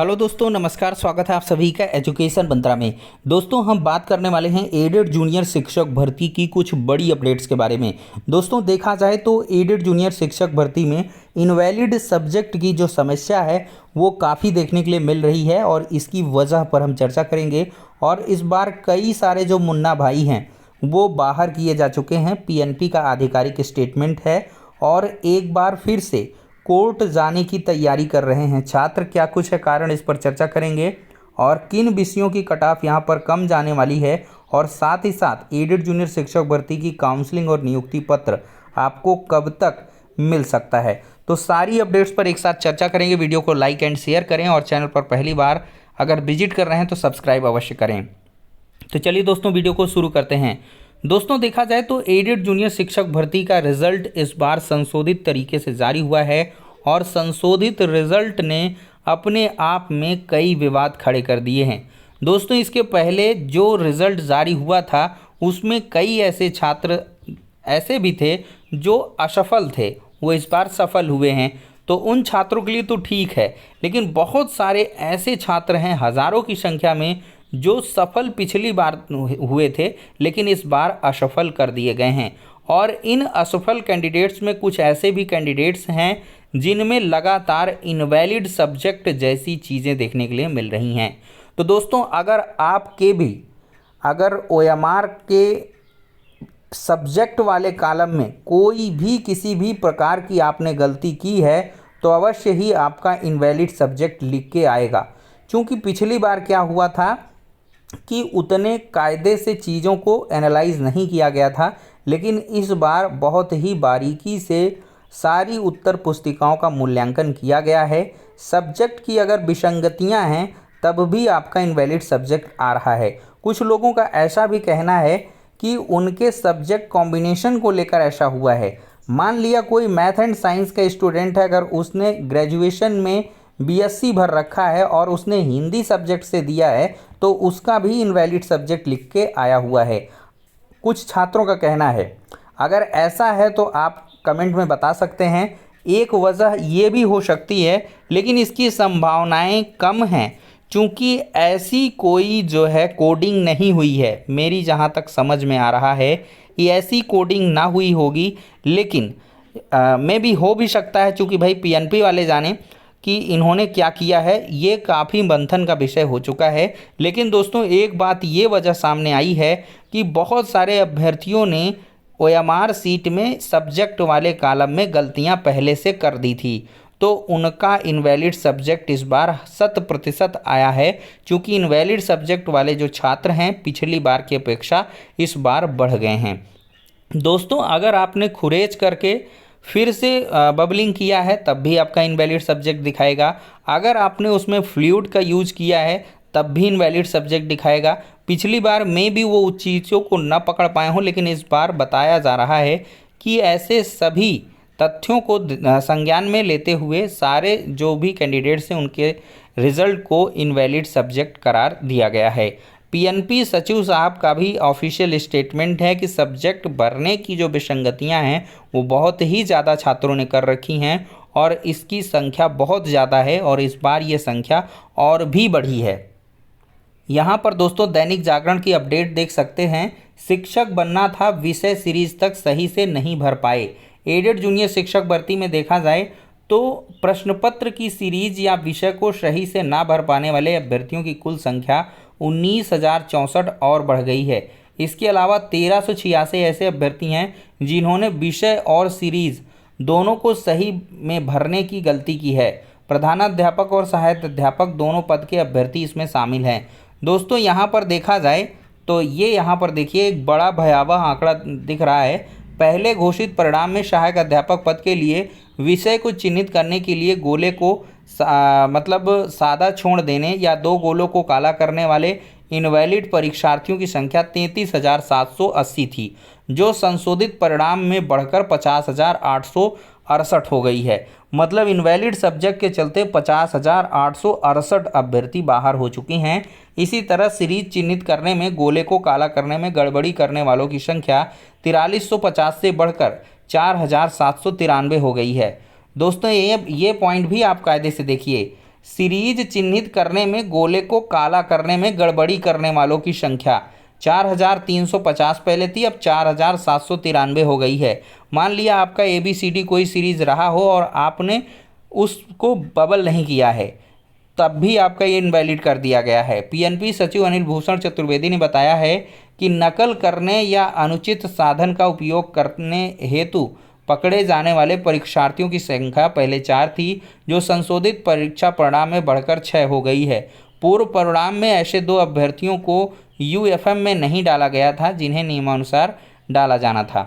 Hello दोस्तों, नमस्कार। स्वागत है आप सभी का एजुकेशन मंत्रा में। दोस्तों, हम बात करने वाले हैं एडेड जूनियर शिक्षक भर्ती की कुछ बड़ी अपडेट्स के बारे में। दोस्तों, देखा जाए तो एडेड जूनियर शिक्षक भर्ती में इनवैलिड सब्जेक्ट की जो समस्या है वो काफ़ी देखने के लिए मिल रही है और इसकी वजह पर हम चर्चा करेंगे। और इस बार कई सारे जो मुन्ना भाई हैं वो बाहर किए जा चुके हैं। पीएनपी का आधिकारिक स्टेटमेंट है और एक बार फिर से कोर्ट जाने की तैयारी कर रहे हैं छात्र। क्या कुछ है कारण, इस पर चर्चा करेंगे और किन विषयों की कट ऑफ यहाँ पर कम जाने वाली है और साथ ही साथ एडेड जूनियर शिक्षक भर्ती की काउंसलिंग और नियुक्ति पत्र आपको कब तक मिल सकता है। तो सारी अपडेट्स पर एक साथ चर्चा करेंगे। वीडियो को लाइक एंड शेयर करें और चैनल पर पहली बार अगर विजिट कर रहे हैं तो सब्सक्राइब अवश्य करें। तो चलिए दोस्तों, वीडियो को शुरू करते हैं। दोस्तों, देखा जाए तो एडेड जूनियर शिक्षक भर्ती का रिजल्ट इस बार संशोधित तरीके से जारी हुआ है और संशोधित रिजल्ट ने अपने आप में कई विवाद खड़े कर दिए हैं। दोस्तों, इसके पहले जो रिजल्ट जारी हुआ था उसमें कई ऐसे छात्र ऐसे भी थे जो असफल थे, वो इस बार सफल हुए हैं। तो उन छात्रों के लिए तो ठीक है, लेकिन बहुत सारे ऐसे छात्र हैं हज़ारों की संख्या में जो सफल पिछली बार हुए थे लेकिन इस बार असफल कर दिए गए हैं। और इन असफल कैंडिडेट्स में कुछ ऐसे भी कैंडिडेट्स हैं जिनमें लगातार इनवैलिड सब्जेक्ट जैसी चीज़ें देखने के लिए मिल रही हैं। तो दोस्तों, अगर आपके भी अगर ओएमआर के सब्जेक्ट वाले कॉलम में कोई भी किसी भी प्रकार की आपने गलती की है तो अवश्य ही आपका इनवैलिड सब्जेक्ट लिख के आएगा। क्योंकि पिछली बार क्या हुआ था कि उतने कायदे से चीज़ों को एनालाइज नहीं किया गया था, लेकिन इस बार बहुत ही बारीकी से सारी उत्तर पुस्तिकाओं का मूल्यांकन किया गया है। सब्जेक्ट की अगर विसंगतियां हैं तब भी आपका इनवैलिड सब्जेक्ट आ रहा है। कुछ लोगों का ऐसा भी कहना है कि उनके सब्जेक्ट कॉम्बिनेशन को लेकर ऐसा हुआ है। मान लिया कोई मैथ एंड साइंस का स्टूडेंट है, अगर उसने ग्रेजुएशन में बीएससी भर रखा है और उसने हिंदी सब्जेक्ट से दिया है तो उसका भी इनवैलिड सब्जेक्ट लिख के आया हुआ है, कुछ छात्रों का कहना है। अगर ऐसा है तो आप कमेंट में बता सकते हैं। एक वजह ये भी हो सकती है, लेकिन इसकी संभावनाएं कम हैं क्योंकि ऐसी कोई जो है कोडिंग नहीं हुई है। मेरी जहां तक समझ में आ रहा है कि ऐसी कोडिंग ना हुई होगी, लेकिन मे भी हो भी सकता है क्योंकि भाई पीएनपी वाले जाने कि इन्होंने क्या किया है, ये काफ़ी मंथन का विषय हो चुका है। लेकिन दोस्तों, एक बात ये वजह सामने आई है कि बहुत सारे अभ्यर्थियों ने ओएमआर सीट में सब्जेक्ट वाले कॉलम में गलतियां पहले से कर दी थी, तो उनका इनवैलिड सब्जेक्ट इस बार 100% आया है। क्योंकि इनवैलिड सब्जेक्ट वाले जो छात्र हैं पिछली बार की अपेक्षा इस बार बढ़ गए हैं। दोस्तों, अगर आपने खुरेज करके फिर से बबलिंग किया है तब भी आपका इनवैलिड सब्जेक्ट दिखाएगा। अगर आपने उसमें फ्लूइड का यूज किया है तब भी इनवैलिड सब्जेक्ट दिखाएगा। पिछली बार में भी वो उस चीज़ों को न पकड़ पाए हों, लेकिन इस बार बताया जा रहा है कि ऐसे सभी तथ्यों को संज्ञान में लेते हुए सारे जो भी कैंडिडेट्स हैं उनके रिजल्ट को इनवैलिड सब्जेक्ट करार दिया गया है। पीएनपी सचिव साहब का भी ऑफिशियल स्टेटमेंट है कि सब्जेक्ट भरने की जो विसंगतियां हैं वो बहुत ही ज़्यादा छात्रों ने कर रखी हैं और इसकी संख्या बहुत ज़्यादा है और इस बार ये संख्या और भी बढ़ी है। यहाँ पर दोस्तों दैनिक जागरण की अपडेट देख सकते हैं। शिक्षक बनना था विषय सीरीज तक सही से नहीं भर पाए। एडेड जूनियर शिक्षक भर्ती में देखा जाए तो प्रश्न पत्र की सीरीज या विषय को सही से ना भर पाने वाले अभ्यर्थियों की कुल संख्या 19,064 और बढ़ गई है। इसके अलावा 1,386 ऐसे अभ्यर्थी हैं जिन्होंने विषय और सीरीज दोनों को सही में भरने की गलती की है। प्रधानाध्यापक और सहायक अध्यापक दोनों पद के अभ्यर्थी इसमें शामिल हैं। दोस्तों, यहाँ पर देखा जाए तो ये यहाँ पर देखिए एक बड़ा भयावह आंकड़ा दिख रहा है। पहले घोषित परिणाम में सहायक अध्यापक पद के लिए विषय को चिन्हित करने के लिए गोले को मतलब सादा छोड़ देने या दो गोलों को काला करने वाले इनवैलिड परीक्षार्थियों की संख्या 33,780 थी, जो संशोधित परिणाम में बढ़कर 50,868 हो गई है। मतलब इनवैलिड सब्जेक्ट के चलते 50,868 अभ्यर्थी बाहर हो चुके हैं। इसी तरह सीरीज चिन्हित करने में गोले को काला करने में गड़बड़ी करने वालों की संख्या 4350 से बढ़कर 4,793 हो गई है। दोस्तों, ये पॉइंट भी आप कायदे से देखिए सीरीज चिन्हित करने में गोले को काला करने में गड़बड़ी करने वालों की संख्या 4350 पहले थी, अब 4793 हो गई है। मान लिया आपका ABCD कोई सीरीज रहा हो और आपने उसको बबल नहीं किया है, तब भी आपका ये इनवैलिड कर दिया गया है। PNP सचिव अनिल भूषण चतुर्वेदी ने बताया है कि नकल करने या अनुचित साधन का उपयोग करने हेतु पकड़े जाने वाले परीक्षार्थियों की संख्या पहले 4 थी, जो संशोधित परीक्षा परिणाम में बढ़कर 6 हो गई है। पूर्व परिणाम में ऐसे 2 अभ्यर्थियों को UFM में नहीं डाला गया था जिन्हें नियमानुसार डाला जाना था।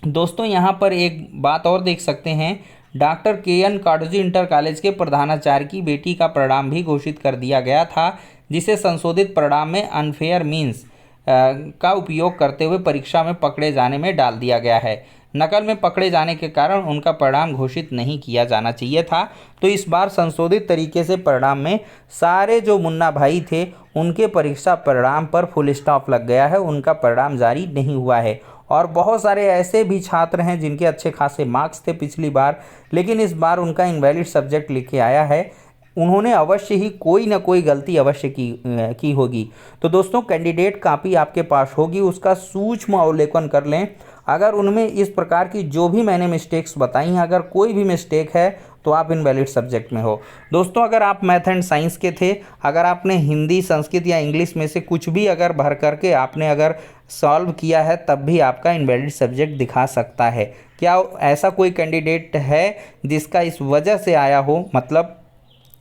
दोस्तों यहाँ पर एक बात और देख सकते हैं, डॉक्टर KN काटोजी इंटर कॉलेज के प्रधानाचार्य की बेटी का परिणाम भी घोषित कर दिया गया था, जिसे संशोधित परिणाम में अनफेयर मीन्स का उपयोग करते हुए परीक्षा में पकड़े जाने में डाल दिया गया है। नकल में पकड़े जाने के कारण उनका परिणाम घोषित नहीं किया जाना चाहिए था। तो इस बार संशोधित तरीके से परिणाम में सारे जो मुन्ना भाई थे उनके परीक्षा परिणाम पर फुल स्टॉप लग गया है, उनका परिणाम जारी नहीं हुआ है। और बहुत सारे ऐसे भी छात्र हैं जिनके अच्छे खासे मार्क्स थे पिछली बार, लेकिन इस बार उनका इनवैलिड सब्जेक्ट लिख के आया है। उन्होंने अवश्य ही कोई ना कोई गलती अवश्य की होगी। तो दोस्तों कैंडिडेट कापी आपके पास होगी, उसका सूक्ष्म अवलोकन कर लें। अगर उनमें इस प्रकार की जो भी मैंने मिस्टेक्स बताई हैं, अगर कोई भी मिस्टेक है तो आप इनवैलिड सब्जेक्ट में हो। दोस्तों अगर आप मैथ एंड साइंस के थे, अगर आपने हिंदी, संस्कृत या इंग्लिश में से कुछ भी अगर भर करके आपने अगर सॉल्व किया है, तब भी आपका इनवैलिड सब्जेक्ट दिखा सकता है। क्या ऐसा कोई कैंडिडेट है जिसका इस वजह से आया हो, मतलब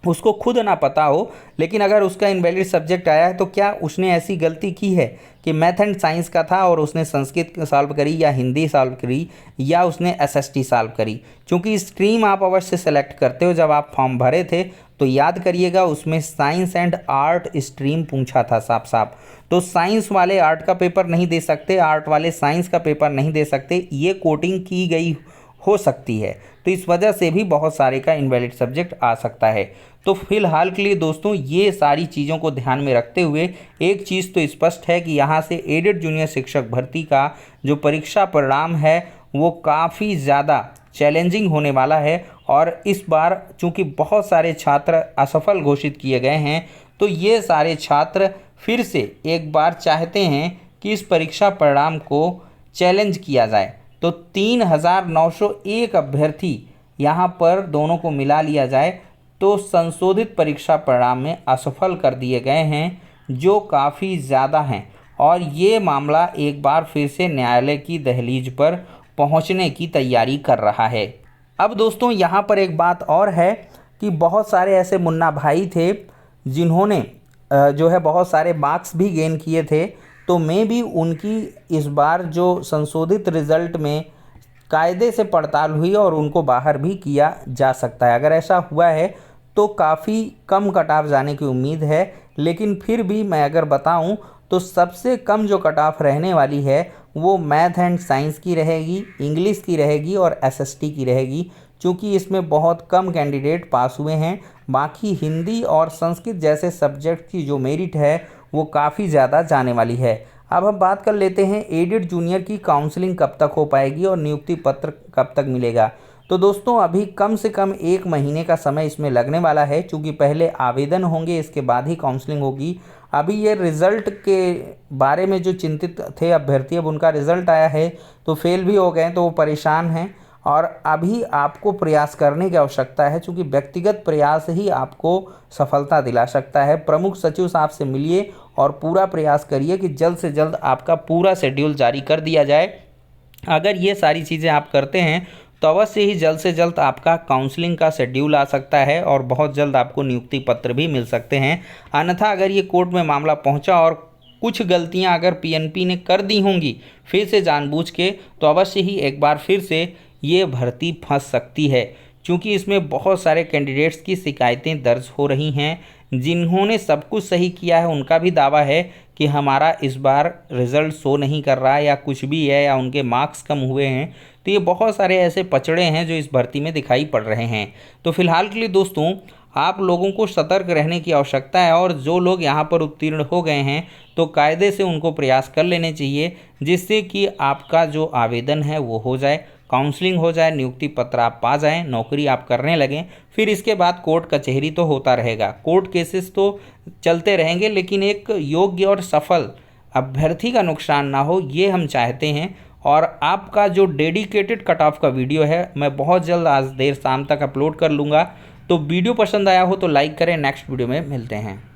उसको खुद ना पता हो, लेकिन अगर उसका इनवैलिड सब्जेक्ट आया है तो क्या उसने ऐसी गलती की है कि मैथ एंड साइंस का था और उसने संस्कृत सॉल्व करी या हिंदी सॉल्व करी या उसने SST सॉल्व करी? क्योंकि स्ट्रीम आप अवश्य सेलेक्ट करते हो, जब आप फॉर्म भरे थे तो याद करिएगा उसमें साइंस एंड आर्ट स्ट्रीम पूछा था साफ साफ। तो साइंस वाले आर्ट का पेपर नहीं दे सकते, आर्ट वाले साइंस का पेपर नहीं दे सकते, ये कोटिंग की गई हो सकती है। तो इस वजह से भी बहुत सारे का इनवैलिड सब्जेक्ट आ सकता है। तो फिलहाल के लिए दोस्तों ये सारी चीज़ों को ध्यान में रखते हुए एक चीज़ तो स्पष्ट है कि यहाँ से एडेड जूनियर शिक्षक भर्ती का जो परीक्षा परिणाम है वो काफ़ी ज़्यादा चैलेंजिंग होने वाला है। और इस बार चूँकि बहुत सारे छात्र असफल घोषित किए गए हैं, तो ये सारे छात्र फिर से एक बार चाहते हैं कि इस परीक्षा परिणाम को चैलेंज किया जाए। तो 3901 अभ्यर्थी यहाँ पर दोनों को मिला लिया जाए तो संशोधित परीक्षा परिणाम में असफल कर दिए गए हैं, जो काफ़ी ज़्यादा हैं। और ये मामला एक बार फिर से न्यायालय की दहलीज पर पहुंचने की तैयारी कर रहा है। अब दोस्तों यहाँ पर एक बात और है कि बहुत सारे ऐसे मुन्ना भाई थे जिन्होंने जो है बहुत सारे मार्क्स भी गेन किए थे, तो मैं भी उनकी इस बार जो संशोधित रिज़ल्ट में कायदे से पड़ताल हुई और उनको बाहर भी किया जा सकता है। अगर ऐसा हुआ है तो काफ़ी कम कट ऑफ जाने की उम्मीद है, लेकिन फिर भी मैं अगर बताऊं तो सबसे कम जो कट ऑफ रहने वाली है वो मैथ एंड साइंस की रहेगी, इंग्लिश की रहेगी और SST की रहेगी, क्योंकि इसमें बहुत कम कैंडिडेट पास हुए हैं। बाकी हिंदी और संस्कृत जैसे सब्जेक्ट की जो मेरिट है वो काफ़ी ज़्यादा जाने वाली है। अब हम बात कर लेते हैं एडेड जूनियर की काउंसलिंग कब तक हो पाएगी और नियुक्ति पत्र कब तक मिलेगा। तो दोस्तों अभी कम से कम 1 महीने का समय इसमें लगने वाला है, क्योंकि पहले आवेदन होंगे, इसके बाद ही काउंसलिंग होगी। अभी ये रिज़ल्ट के बारे में जो चिंतित थे अभ्यर्थी, अब उनका रिज़ल्ट आया है तो फेल भी हो गए, तो वो परेशान हैं। और अभी आपको प्रयास करने की आवश्यकता है, क्योंकि व्यक्तिगत प्रयास ही आपको सफलता दिला सकता है। प्रमुख सचिव साहब से मिलिए और पूरा प्रयास करिए कि जल्द से जल्द आपका पूरा शेड्यूल जारी कर दिया जाए। अगर ये सारी चीज़ें आप करते हैं तो अवश्य ही जल्द से जल्द आपका काउंसलिंग का शेड्यूल आ सकता है और बहुत जल्द आपको नियुक्ति पत्र भी मिल सकते हैं। अन्यथा अगर ये कोर्ट में मामला पहुंचा और कुछ गलतियां अगर PNP ने कर दी होंगी फिर से जानबूझ के, तो अवश्य ही एक बार फिर से ये भर्ती फंस सकती है, क्योंकि इसमें बहुत सारे कैंडिडेट्स की शिकायतें दर्ज हो रही हैं। जिन्होंने सब कुछ सही किया है उनका भी दावा है कि हमारा इस बार रिज़ल्ट शो नहीं कर रहा है या कुछ भी है, या उनके मार्क्स कम हुए हैं। तो ये बहुत सारे ऐसे पचड़े हैं जो इस भर्ती में दिखाई पड़ रहे हैं। तो फिलहाल के लिए दोस्तों आप लोगों को सतर्क रहने की आवश्यकता है, और जो लोग यहाँ पर उत्तीर्ण हो गए हैं तो कायदे से उनको प्रयास कर लेने चाहिए, जिससे कि आपका जो आवेदन है वो हो जाए। काउंसलिंग हो जाए, नियुक्ति पत्र आप पा जाएं, नौकरी आप करने लगें, फिर इसके बाद कोर्ट कचहरी तो होता रहेगा, कोर्ट केसेस तो चलते रहेंगे, लेकिन एक योग्य और सफल अभ्यर्थी का नुकसान ना हो, ये हम चाहते हैं। और आपका जो डेडिकेटेड कट ऑफ का वीडियो है मैं बहुत जल्द आज देर शाम तक अपलोड कर लूँगा। तो वीडियो पसंद आया हो तो लाइक करें। नेक्स्ट वीडियो में मिलते हैं।